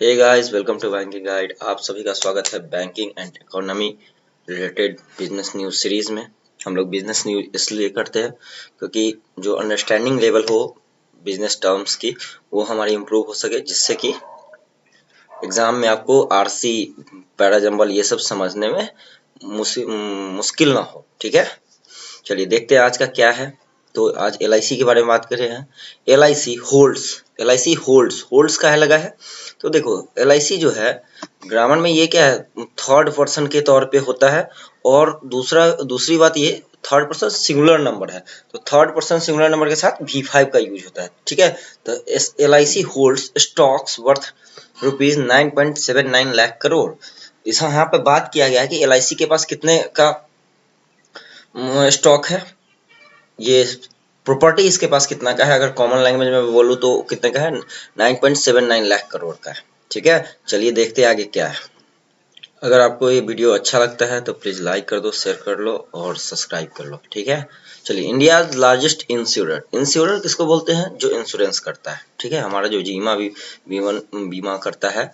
Hey guys, welcome to banking guide. आप सभी का स्वागत है banking and economy related business news series में। हम लोग बिजनेस न्यूज इसलिए करते हैं क्योंकि जो अंडरस्टैंडिंग लेवल हो बिजनेस टर्म्स की वो हमारी इम्प्रूव हो सके, जिससे कि एग्जाम में आपको आरसी पैराजंबल ये सब समझने में मुश्किल ना हो। ठीक है, चलिए देखते हैं आज का क्या है। तो आज एलआईसी के बारे में बात कर रहे हैं। एलआईसी होल्ड्स होल्ड्स का है लगा है। तो देखो, एलआईसी जो है ग्रामर में ये क्या है, थर्ड पर्सन के तौर पे होता है। और दूसरी बात ये, थर्ड पर्सन सिंगुलर नंबर है, तो थर्ड पर्सन सिंगुलर नंबर के साथ V5 का यूज होता है। ठीक है, तो LIC holds stocks worth ₹9.79 lakh crore. इस यहाँ पे बात किया गया है कि एलआईसी के पास कितने का स्टॉक है, ये प्रॉपर्टी इसके पास कितना का है। अगर कॉमन लैंग्वेज में बोलूँ तो कितने का है, 9.79 लाख करोड़ का है। ठीक है, चलिए देखते हैं आगे क्या है। अगर आपको ये वीडियो अच्छा लगता है तो प्लीज लाइक कर दो, शेयर कर लो और सब्सक्राइब कर लो। ठीक है, चलिए। इंडिया लार्जेस्ट इंश्योरर किसको बोलते हैं, जो इंश्योरेंस करता है। ठीक है, हमारा जो बीमा करता है,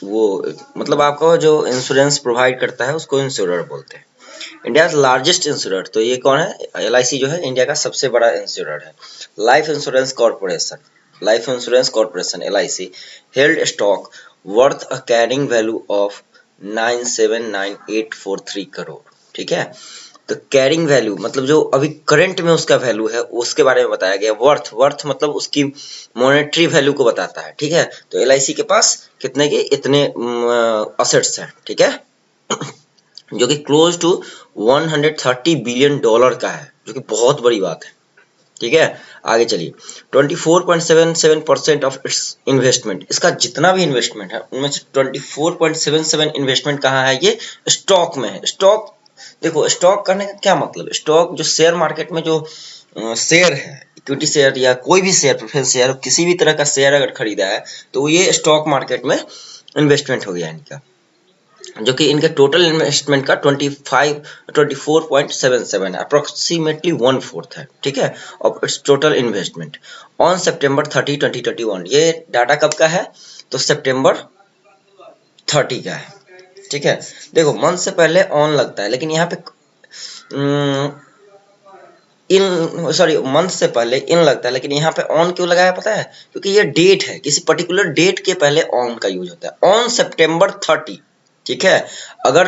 वो मतलब आपको जो इंश्योरेंस प्रोवाइड करता है उसको इंश्योरर बोलते हैं। इंडिया लार्जेस्ट इंश्योरर, तो ये कौन है, एलआईसी जो है इंडिया का सबसे बड़ा इंश्योरर है। Life insurance corporation LIC held stock worth a carrying value of 979,843 crore. ठीक है, तो कैरिंग वैल्यू मतलब जो अभी करंट में उसका वैल्यू है उसके बारे में बताया गया। वर्थ मतलब उसकी मॉनेटरी वैल्यू को बताता है। ठीक है, तो एलआईसी के पास कितने के इतने असेट्स हैं। ठीक है, जो कि क्लोज टू 130 बिलियन डॉलर का है, जो कि बहुत बड़ी बात है। ठीक है, आगे चलिए। 24.77% ऑफ इट्स इन्वेस्टमेंट, इसका जितना भी इन्वेस्टमेंट है उनमें से 24.77 इन्वेस्टमेंट कहाँ है, ये स्टॉक में है। स्टॉक, देखो स्टॉक करने का क्या मतलब, स्टॉक जो शेयर मार्केट में जो शेयर है, इक्विटी शेयर या कोई भी शेयर, प्रेफरेंस शेयर, किसी भी तरह का शेयर अगर खरीदा है तो ये स्टॉक मार्केट में इन्वेस्टमेंट हो गया इनका, जो कि इनके टोटल इन्वेस्टमेंट का 24.77 है, अप्रोक्सीमेटली 1/4 है। ठीक है, of its total investment on सितंबर 30, 2021। ये डाटा कब का है, तो सितंबर 30 का है। ठीक है, देखो मंथ से पहले ऑन लगता है, लेकिन यहाँ पे इन सॉरी मंथ से पहले इन लगता है, लेकिन यहाँ पे ऑन क्यों लगाया पता है, क्योंकि ये डेट है, किसी पर्टिकुलर डेट के पहले ऑन का यूज होता है, ऑन सितंबर 30। ठीक है, अगर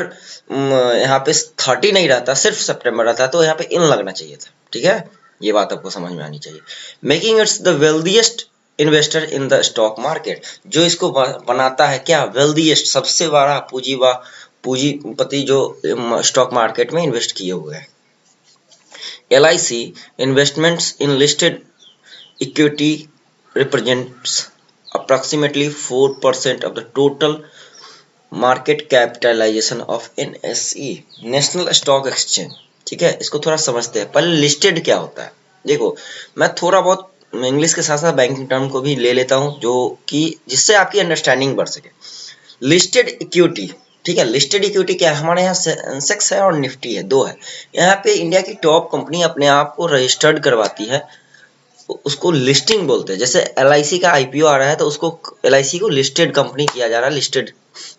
यहाँ पे 30 नहीं रहता, सिर्फ सितंबर रहता तो यहाँ पे इन लगना चाहिए था। ठीक है, ये बात आपको समझ में आनी चाहिए। Making it's the wealthiest investor in the stock market, जो इसको बनाता है क्या, वेल्दिएस्ट, सबसे बड़ा पूंजीपति जो स्टॉक मार्केट में इन्वेस्ट किए हुए हैं। LIC investments in listed equity represents approximately 4% of the total market capitalization of NSE, national stock exchange. ठीक है, इसको थोड़ा समझते हैं। पहले लिस्टेड क्या होता है, देखो मैं थोड़ा बहुत इंग्लिश के साथ साथ बैंकिंग टर्म को भी ले लेता हूँ, जो कि जिससे आपकी अंडरस्टैंडिंग बढ़ सके। लिस्टेड इक्विटी, ठीक है, लिस्टेड इक्विटी क्या है, हमारे यहाँ सेंसेक्स है और निफ्टी है, दो है। यहाँ पे इंडिया की टॉप कंपनी अपने आप को रजिस्टर्ड करवाती है, उसको लिस्टिंग बोलते हैं। जैसे एलआईसी का आईपीओ आ रहा है तो उसको एलआईसी को लिस्टेड कंपनी किया जा रहा है, लिस्टेड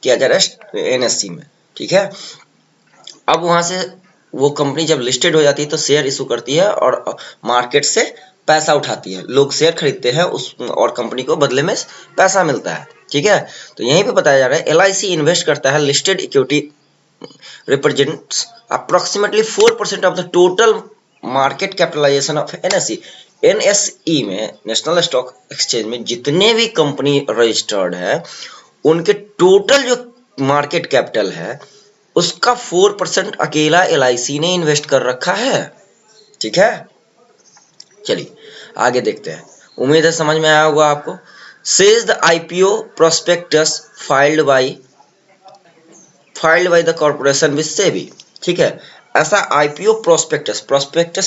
किया जा रहा है एनएससी में। ठीक है, अब वहां से वो कंपनी जब लिस्टेड हो जाती है तो शेयर इशू करती है और मार्केट से पैसा उठाती है, लोग शेयर खरीदते हैं उस, और कंपनी को बदले में पैसा मिलता है। ठीक है, तो यहीं पे बताया जा रहा है एलआईसी इन्वेस्ट करता है, listed equity represents approximately 4% of the total market capitalisation of NSE. NSE में, नेशनल स्टॉक एक्सचेंज में जितने भी कंपनी रजिस्टर्ड है उनके टोटल जो मार्केट कैपिटल है उसका 4% अकेला एलआईसी ने इन्वेस्ट कर रखा है। ठीक है, चलिए आगे देखते हैं। उम्मीद है समझ में आया होगा आपको। Says the IPO prospectus filed by the corporation with SEBI. ठीक है, ऐसा आईपीओ प्रोस्पेक्टस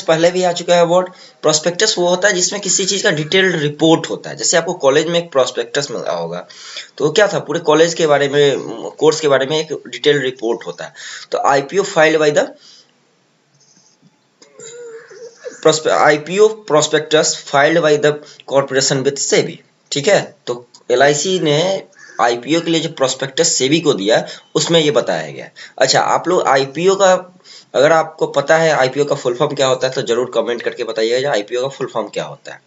पहले भी आ चुका है वर्ड। प्रोस्पेक्टस वो होता है जिसमें किसी चीज का डिटेल्ड रिपोर्ट होता है। जैसे आपको कॉलेज में एक प्रोस्पेक्टस मिला होगा, तो क्या था, पूरे कॉलेज के बारे में, कोर्स के बारे में एक डिटेल्ड रिपोर्ट होता है। तो IPO filed by the IPO prospectus filed by the corporation with SEBI. ठीक है, तो LIC ने IPO के लिए जो प्रोस्पेक्टस सेबी को दिया उसमें ये बताया गया। अच्छा, आप लोग IPO का, अगर आपको पता है IPO का फुल फॉर्म क्या होता है तो जरूर कमेंट करके बताइएगा IPO का फुल फॉर्म क्या होता है।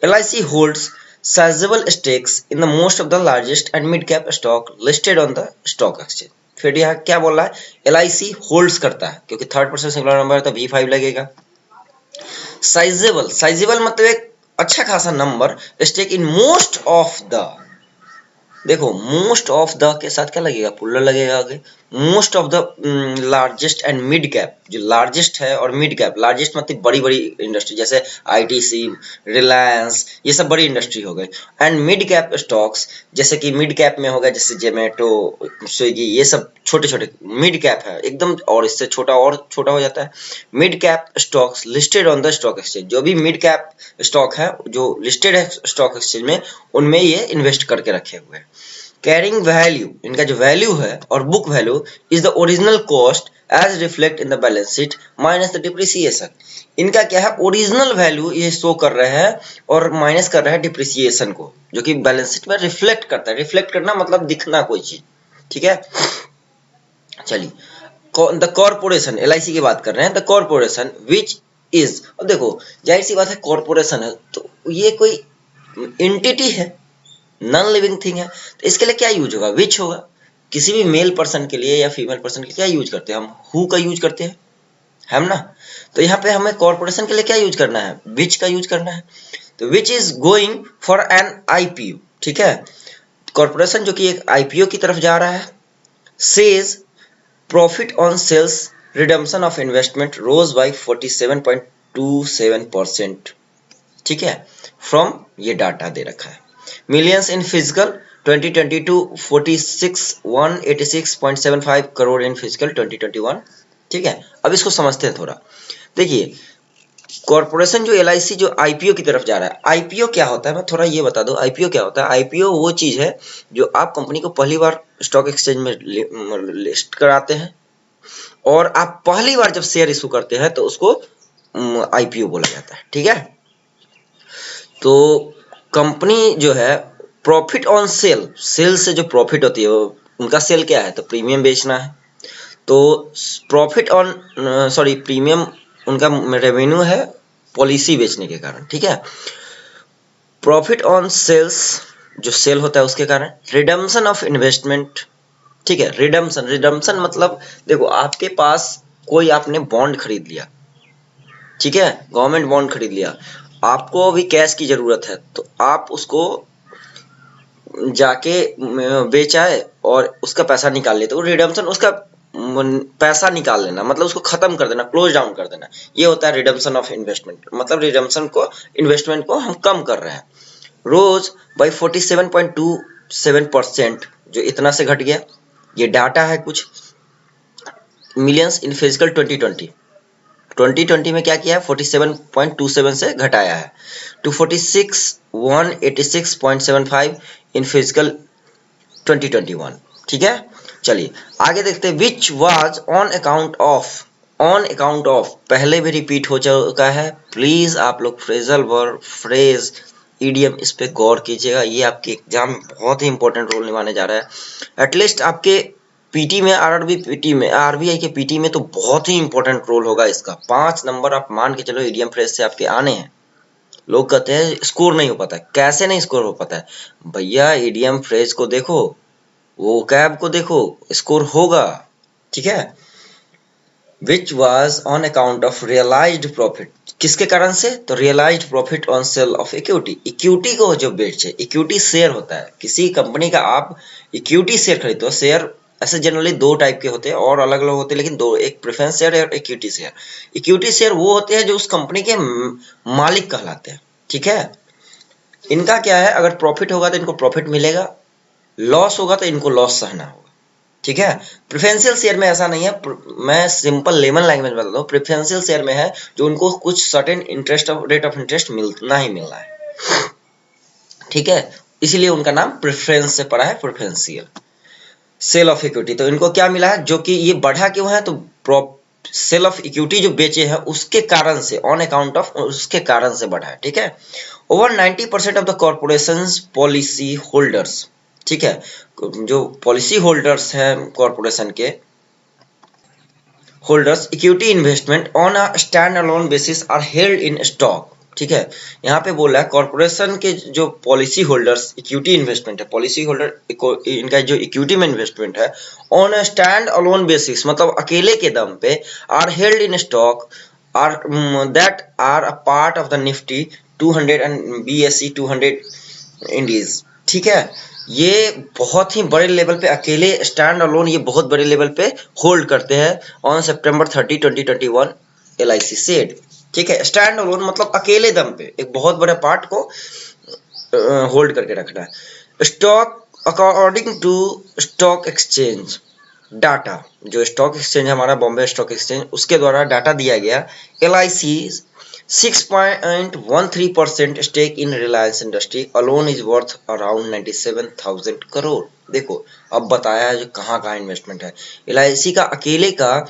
LIC holds sizable stakes in the most of the largest and mid cap stock listed on the stock exchange। फिर यहाँ क्या बोल रहा है, LIC होल्ड्स करता है, क्योंकि थर्ड पर्सन सिंगुलर नंबर है तो V5 लगेगा। साइजेबल मतलब एक अच्छा खासा number, stake in most of the, देखो मोस्ट ऑफ द के साथ क्या लगेगा, पुलर लगेगा आगे। Most of the largest and mid cap, जो लार्जेस्ट है और मिड कैप, लार्जेस्ट मतलब बड़ी बड़ी इंडस्ट्री जैसे ITC, रिलायंस, ये सब बड़ी इंडस्ट्री हो गई। एंड मिड कैप स्टॉक्स, जैसे कि मिड कैप में हो गया जैसे जोमेटो, स्विगी, ये सब छोटे छोटे मिड कैप है एकदम, और इससे छोटा और छोटा हो जाता है। Mid cap stocks listed on the stock exchange, जो भी मिड कैप स्टॉक है जो लिस्टेड है स्टॉक एक्सचेंज में, उनमें ये इन्वेस्ट करके रखे हुए हैं। कैरिंग वैल्यू, इनका जो वैल्यू है, और book value is the original cost as reflect in the balance sheet minus the depreciation. इनका क्या है, ओरिजिनल वैल्यू ये शो कर रहे हैं और माइनस कर रहा है डिप्रिसिएशन को, जो कि बैलेंस शीट में रिफ्लेक्ट करता है। रिफ्लेक्ट करना मतलब दिखना कोई चीज, ठीक है। चलिए, द कॉर्पोरेशन, LIC की बात कर रहे हैं। द कॉर्पोरेशन विच इज, अब देखो जाहिर सी बात है कॉर्पोरेशन है तो ये कोई एंटिटी है, नॉन लिविंग थिंग है, तो इसके लिए क्या यूज होगा, विच होगा। किसी भी मेल पर्सन के लिए या फीमेल पर्सन के लिए क्या यूज करते हैं हम, हु का यूज करते हैं हम ना। तो यहाँ पे हमें कॉर्पोरेशन के लिए क्या यूज करना है, विच का यूज करना है। तो which is going for an IPO, ठीक है। कॉर्पोरेशन जो कि एक IPO की तरफ जा रहा है। Says profit on sales redemption of investment rose by 47.27%, ठीक है, फ्रॉम, ये डाटा दे रखा है। Millions in physical 2022 186.75 crore in physical 2021, ठीक है। अब इसको समझते हैं थोड़ा। देखिए, कॉर्पोरेशन जो LIC जो IPO की तरफ जा रहा है, IPO क्या होता है मैं थोड़ा ये बता दूं। IPO क्या होता है, IPO वो चीज है जो आप कंपनी को पहली बार स्टॉक एक्सचेंज में लिस्ट कराते हैं, और आप पहली बार जब शेयर इशू करते हैं तो उसको IPO बोला जाता है, ठीक है। तो कंपनी जो है प्रॉफिट ऑन सेल, सेल से जो प्रॉफिट होती है उनका सेल क्या है, तो प्रीमियम बेचना है। तो प्रॉफिट ऑन, सॉरी प्रीमियम उनका रेवेन्यू है पॉलिसी बेचने के कारण, ठीक है। प्रॉफिट ऑन सेल्स, जो सेल होता है उसके कारण। रिडम्पशन ऑफ इन्वेस्टमेंट, ठीक है। रिडम्पशन मतलब देखो आपके पास कोई, आपने बॉन्ड खरीद लिया, ठीक है, गवर्नमेंट बॉन्ड खरीद लिया, आपको अभी कैश की जरूरत है तो आप उसको जाके बेचाए और उसका पैसा निकाल लेते हो। रिडम्पशन उसका पैसा निकाल लेना, मतलब उसको खत्म कर देना, क्लोज डाउन कर देना, ये होता है रिडम्पशन ऑफ इन्वेस्टमेंट। मतलब रिडम्पशन को, इन्वेस्टमेंट को हम कम कर रहे हैं। रोज बाई 47.27%, जो इतना से घट गया, ये डाटा है कुछ। मिलियंस इन फिजिकल 2020 में क्या किया है, 47.27 से घटाया है टू 186.75 इन फिजिकल 2021, ठीक है। चलिए आगे देखते हैं। विच was on account of, on account of पहले भी रिपीट हो चुका है। प्लीज आप लोग फ्रेजल वर्ब, फ्रेज, ईडीएम, इस पे गौर कीजिएगा, ये आपके एग्जाम में बहुत ही इंपॉर्टेंट रोल निभाने जा रहा है। एटलीस्ट आपके पीटी में, आरआरबी पीटी में, आरबीआई के पीटी में तो बहुत ही इंपॉर्टेंट रोल होगा इसका। 5 नंबर आप मान के चलो ईडीएम फ्रेज से आपके आने हैं। लोग कहते हैं स्कोर नहीं हो पाता है, कैसे नहीं स्कोर हो पाता है भैया, ईडीएम फ्रेज को देखो, वो कैब को देखो, स्कोर होगा, ठीक है। Which was on account of realised profit, किसके कारण से, तो realised profit on sale of equity, equity को जो बेचे, इक्विटी शेयर होता है किसी कंपनी का, आप इक्विटी शेयर खरीदते हो। शेयर ऐसे जनरली 2 टाइप के होते हैं और अलग अलग होते हैं, लेकिन 2, एक प्रेफरेंस शेयर और इक्विटी शेयर। इक्विटी शेयर वो होते हैं जो उस कंपनी के मालिक कहलाते हैं, ठीक है। इनका क्या है, अगर प्रॉफिट होगा तो इनको प्रॉफिट मिलेगा, लॉस होगा तो इनको लॉस सहना होगा, ठीक है। प्रेफरेंशियल शेयर में ऐसा नहीं है, मैं सिंपल लेमन लैंग्वेज में बताता हूँ। प्रेफरेंशियल शेयर में है जो उनको कुछ certain interest of, rate of interest मिलना ही मिलना है, ठीक है, इसीलिए उनका नाम प्रेफरेंस से पड़ा है, प्रेफरेंशियल। सेल ऑफ इक्विटी, तो इनको क्या मिला है, जो कि ये बढ़ा क्यों है, तो सेल ऑफ इक्विटी जो बेचे हैं उसके कारण से, ऑन अकाउंट ऑफ, उसके कारण से बढ़ा है, ठीक है। Over 90% of the corporations policy holders, ठीक है, जो पॉलिसी होल्डर्स हैं कॉर्पोरेशन के holders equity investment on a stand alone basis are held in stock, ठीक है। यहाँ पे बोला है कॉर्पोरेशन के जो पॉलिसी होल्डर्स इक्विटी इन्वेस्टमेंट है, पॉलिसी होल्डर इनका जो इक्विटी में इन्वेस्टमेंट है on a stand alone basis, मतलब अकेले के दम पे, are held in stock are that are a part of the Nifty 200 and BSE 200 Indies, ठीक है। ये बहुत ही बड़े लेवल पे अकेले स्टैंड अलोन ये बहुत बड़े लेवल पे होल्ड करते हैं ऑन सितंबर 30 2021 LIC सेड, ठीक है। स्टैंड अलोन मतलब अकेले दम पे एक बहुत बड़े पार्ट को होल्ड करके रखना है। Stock according to stock exchange data, जो स्टॉक एक्सचेंज हमारा बॉम्बे स्टॉक एक्सचेंज, उसके द्वारा डाटा दिया गया, LIC 6.13% stake in Reliance industry alone is worth around 97,000 crore. देखो अब बताया है जो कहाँ इन्वेस्टमेंट है। LIC का अकेले का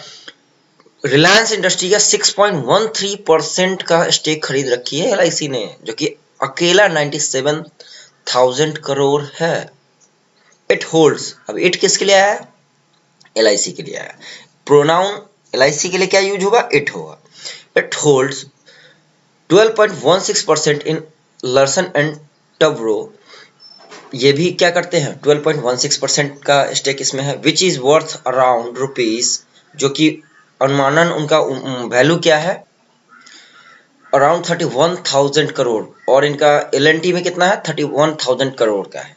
रिलायंस इंडस्ट्री का 6.13% का स्टेक खरीद रखी है LIC ने, जो कि अकेला 97,000 करोड़ है। इट होल्ड्स, अब इट किसके लिए आया है? LIC के लिए आया। प्रोनाउन LIC के लिए क्या यूज होगा? इट होगा। It holds 12.16% in Larsen and Toubro, ये भी क्या करते हैं 12.16% का स्टेक इसमें है, which is worth around rupees, जो कि अनुमानन उनका वैल्यू क्या है अराउंड 31,000 करोड़, और इनका LNT में कितना है 31,000 करोड़ का है।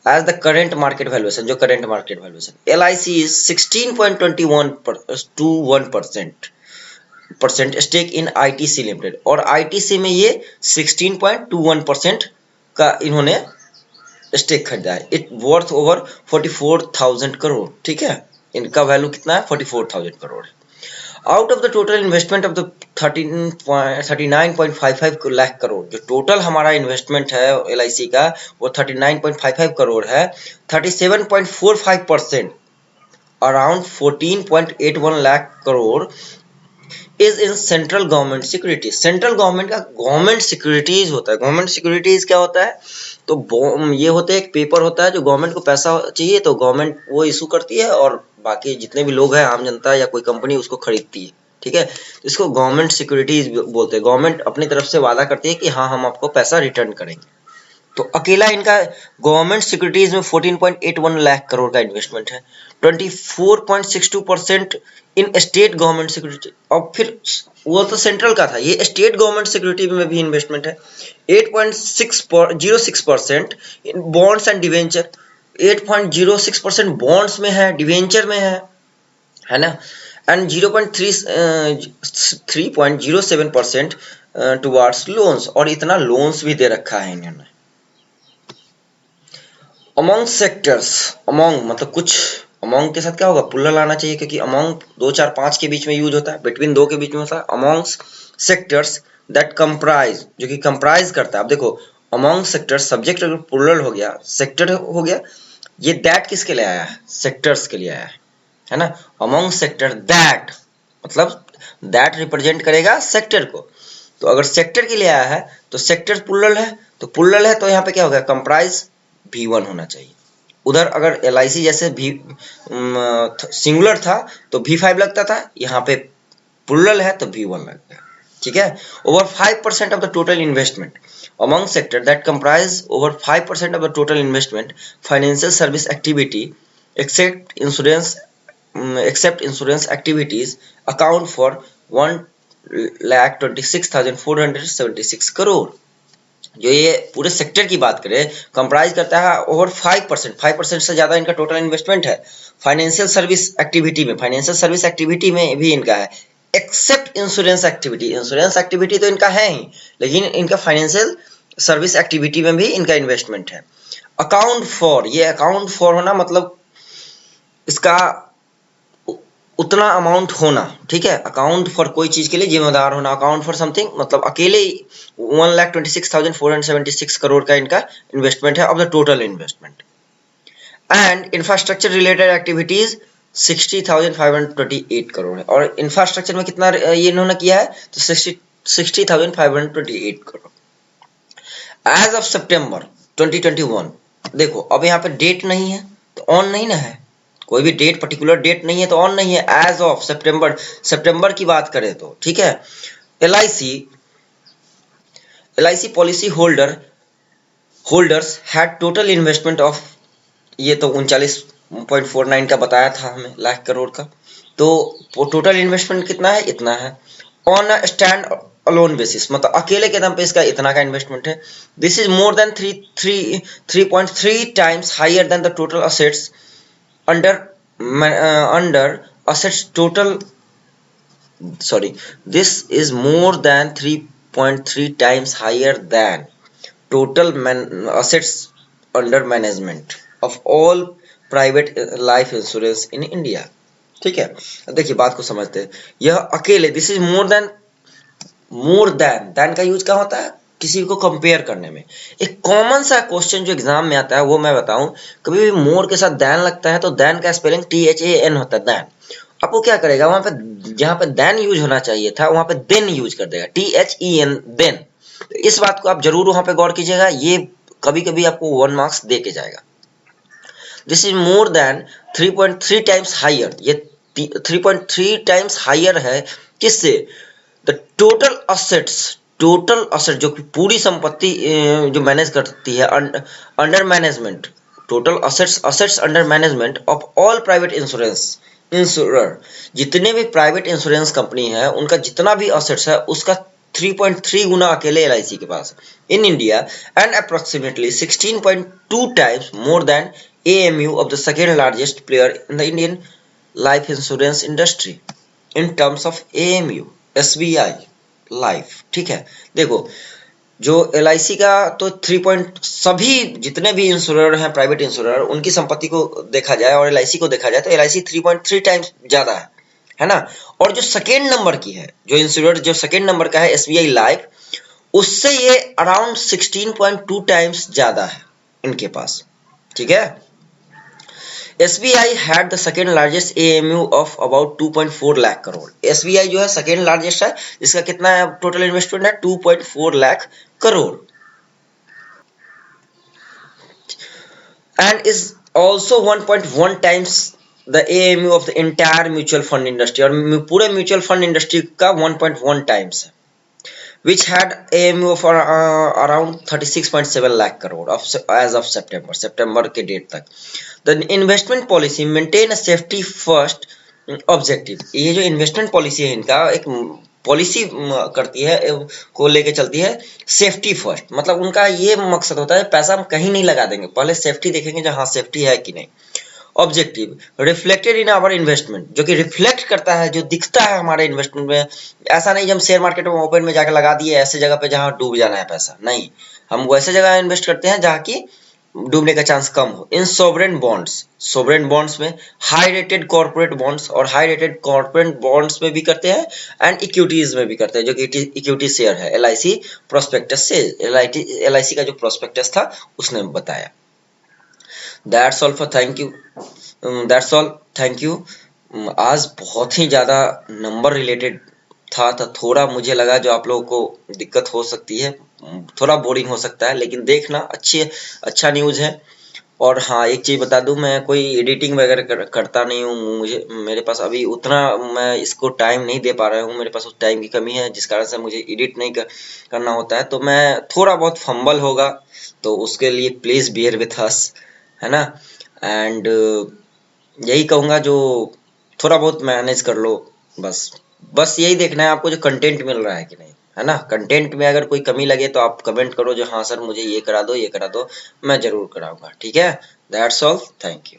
As the current market valuation, जो current market valuation LIC is 16.21% stake in ITC limited, और ITC में ये 16.21% का इन्होंने स्टेक खरीदा है। इट वर्थ ओवर 44,000 करोड़, ठीक है। इनका वैल्यू कितना है 44,000 crore. Out of the total investment of the 39.55 lakh crore, जो टोटल हमारा इन्वेस्टमेंट है LIC का वो 39.55 करोड़ है, 37.45% around 14.81 lakh crore is in central government securities. Central government का गवर्नमेंट सिक्योरिटीज होता है। गवर्नमेंट सिक्योरिटीज क्या होता है? तो ये होते हैं, एक पेपर होता है जो गवर्नमेंट को पैसा चाहिए तो गवर्नमेंट वो इशू करती है और बाकी जितने भी लोग हैं, आम जनता या कोई कंपनी उसको खरीदती है, ठीक है। इसको गवर्नमेंट सिक्योरिटीज बोलते हैं। गवर्नमेंट अपनी तरफ से वादा करती है कि हाँ हम आपको पैसा रिटर्न करेंगे। तो अकेला इनका गवर्नमेंट सिक्योरिटीज में 14.81 लाख करोड़ का इन्वेस्टमेंट है, 24.62% इन स्टेट गवर्नमेंट सिक्योरिटी, और फिर वो तो सेंट्रल का था, ये स्टेट गवर्नमेंट सिक्योरिटी में भी इन्वेस्टमेंट है। 8.06% इन बॉन्ड्स एंड डिवेंचर, 8.06% बॉन्ड्स में है, डिवेंचर में है ना, एंड 3.07% टुवार्ड्स लोन्स, और इतना लोन्स भी दे रखा है इन्होंने। अमोंग सेक्टर्स, अमोंग मतलब कुछ, अमोंग के साथ क्या होगा प्लूरल आना चाहिए, क्योंकि अमोंग 2 4 5 के बीच में यूज होता है, बिटवीन 2 के बीच में होता है। अमोंग सेक्टर्स दैट कंप्राइज, जो कि कंप्राइज करता है। अब देखो अमोंग सेक्टर्स, सब्जेक्ट अगर प्लूरल हो गया, सेक्टर हो गया, ये दैट किसके लिए आया है? सेक्टर्स के लिए आया है ना। अमोंग सेक्टर दैट, मतलब दैट रिप्रेजेंट करेगा सेक्टर को। तो अगर सेक्टर के लिए आया है तो सेक्टर प्लूरल है, तो प्लूरल है तो यहाँ पे क्या होगा कंप्राइज V1 होना चाहिए। उधर अगर LIC जैसे सिंगुलर था तो V5 लगता था, यहाँ पे प्लूरल है तो V1 लगता है, ठीक है। Over 5% of the total investment among sector that comprise over 5% of the total investment financial service activity except insurance activities account for 1,26,476 crore. जो ये पूरे सेक्टर की बात करें, कंप्राइज करता है ओवर 5% से ज्यादा इनका टोटल इन्वेस्टमेंट है फाइनेंशियल सर्विस एक्टिविटी में। फाइनेंशियल सर्विस एक्टिविटी में भी इनका है, except insurance activity. Insurance activity तो इनका है ही, लेकिन इनका फाइनेंशियल सर्विस एक्टिविटी में भी इनका इन्वेस्टमेंट है। अकाउंट फॉर, ये अकाउंट फॉर होना मतलब इसका उतना अमाउंट होना, ठीक है। अकाउंट फॉर कोई चीज के लिए जिम्मेदार होना, अकाउंट फॉर समथिंग मतलब अकेले 1,26,476 करोड़ का इनका इन्वेस्टमेंट है of the total investment. And infrastructure related activities 60,528 crore है, और इंफ्रास्ट्रक्चर में कितना ये इन्होंने किया है तो 60,528 करोड़। एज ऑफ सितंबर 2021। देखो अब यहाँ पे डेट नहीं है तो ऑन नहीं ना है, कोई भी डेट पर्टिकुलर डेट नहीं है तो ऑन नहीं है। एज ऑफ सितंबर की बात करें तो ठीक है। L I C policy holders had total investment of, ये तो 39.49 का बताया था हमें लाख करोड़ का, तो टोटल इन्वेस्टमेंट कितना है, इतना है। On a stand alone basis, मतलब अकेले के दम पे इसका इतना का इन्वेस्टमेंट है। This is more than 3.3 times higher than the total assets under under assets total, sorry, this is more than 3.3 times higher than total assets under management of all private life insurance in India। ठीक है, देखिए बात को समझते हैं। यह अकेले, this is more then का यूज क्या होता है, किसी को कंपेयर करने में। एक कॉमन सा क्वेश्चन जो एग्जाम में आता है वो मैं बताऊं, कभी भी मोर के साथ दैन लगता है तो दैन का स्पेलिंग THAN होता है, दैन। अब वो क्या करेगा, वहां पे जहां पे देन यूज होना चाहिए था वहां पे देन यूज कर देगा, THEN, देन। तो इस बात को आप जरूर वहां पे गौर कीजिएगा, ये कभी कभी आपको 1 मार्क्स दे के जाएगा। This is more than 3.3 times higher, ये 3.3 टाइम्स हायर है किससे, द टोटल असेट जो कि पूरी संपत्ति जो मैनेज करती है under management, total assets under management of all private insurer, जितने भी प्राइवेट इंश्योरेंस कंपनी है उनका जितना भी असेट्स है उसका 3.3 गुना अकेले LIC के पास in India, and approximately 16.2 times more than AMU of the second largest player in the Indian life insurance industry in terms of AMU SBI life. ठीक है, देखो जो LIC का तो 3 सभी जितने भी इंश्योरर हैं प्राइवेट इंश्योरर, उनकी संपत्ति को देखा जाए और LIC को देखा जाए तो LIC 3.3 टाइम्स ज्यादा है ना। और जो सेकेंड नंबर की है, जो इंश्योरर जो सेकेंड नंबर का है SBI लाइफ, उससे ये अराउंड 16.2 टाइम्स ज्यादा है इनके पास। ठीक है, SBI had the second largest AMU of about 2.4 lakh crore. SBI जो है सेकेंड लार्जेस्ट है, जिसका कितना है टोटल इन्वेस्टमेंट है 2.4 lakh crore, and is also 1.1 times the AMU of the entire mutual fund industry, और पूरे म्यूचुअल फंड इंडस्ट्री का 1.1 टाइम्स है, which had AMU of around 36.7 lakh crore of as of September के डेट तक। The investment policy maintain a safety first objective। ये जो investment policy है इनका एक पॉलिसी करती है को लेके चलती है सेफ्टी फर्स्ट, मतलब उनका ये मकसद होता है पैसा हम कहीं नहीं लगा देंगे, पहले सेफ्टी देखेंगे जहां सेफ्टी है कि नहीं। Objective reflected in our investment, जो कि रिफ्लेक्ट करता है, जो दिखता है हमारे इन्वेस्टमेंट में। ऐसा नहीं हम शेयर मार्केट में ओपन में जाकर लगा दिए ऐसे जगह पे जहां डूब जाना है पैसा, नहीं, हम वैसे जगह इन्वेस्ट करते हैं जहां की डूबने का चांस कम हो। इन सोवरेन बॉन्ड्स में, हाई रेटेड कॉर्पोरेट बॉन्ड्स, और हाई रेटेड कॉर्पोरेट बॉन्ड्स में भी करते हैं, एंड इक्विटीज में भी करते हैं, जो कि इक्विटी शेयर है। LIC प्रोस्पेक्टस से LIC का जो प्रोस्पेक्टस था उसने बताया। That's all for thank you. आज बहुत ही ज़्यादा नंबर रिलेटेड था तो थोड़ा मुझे लगा जो आप लोगों को दिक्कत हो सकती है, थोड़ा बोरिंग हो सकता है, लेकिन देखना अच्छा न्यूज़ है। और हाँ, एक चीज़ बता दूं, मैं कोई एडिटिंग वगैरह करता नहीं हूँ, मेरे पास अभी उतना मैं इसको टाइम नहीं दे पा रहा हूँ, मेरे पास उस टाइम की कमी है जिस कारण से मुझे एडिट नहीं करना होता है, तो मैं थोड़ा बहुत फंबल होगा तो उसके लिए प्लीज़ बियर विथ अस, है ना। एंड यही कहूँगा, जो थोड़ा बहुत मैनेज कर लो, बस यही देखना है आपको जो कंटेंट मिल रहा है कि नहीं, है ना। कंटेंट में अगर कोई कमी लगे तो आप कमेंट करो जो हाँ सर मुझे ये करा दो, मैं जरूर कराऊंगा। ठीक है, दैट्स ऑल, थैंक यू।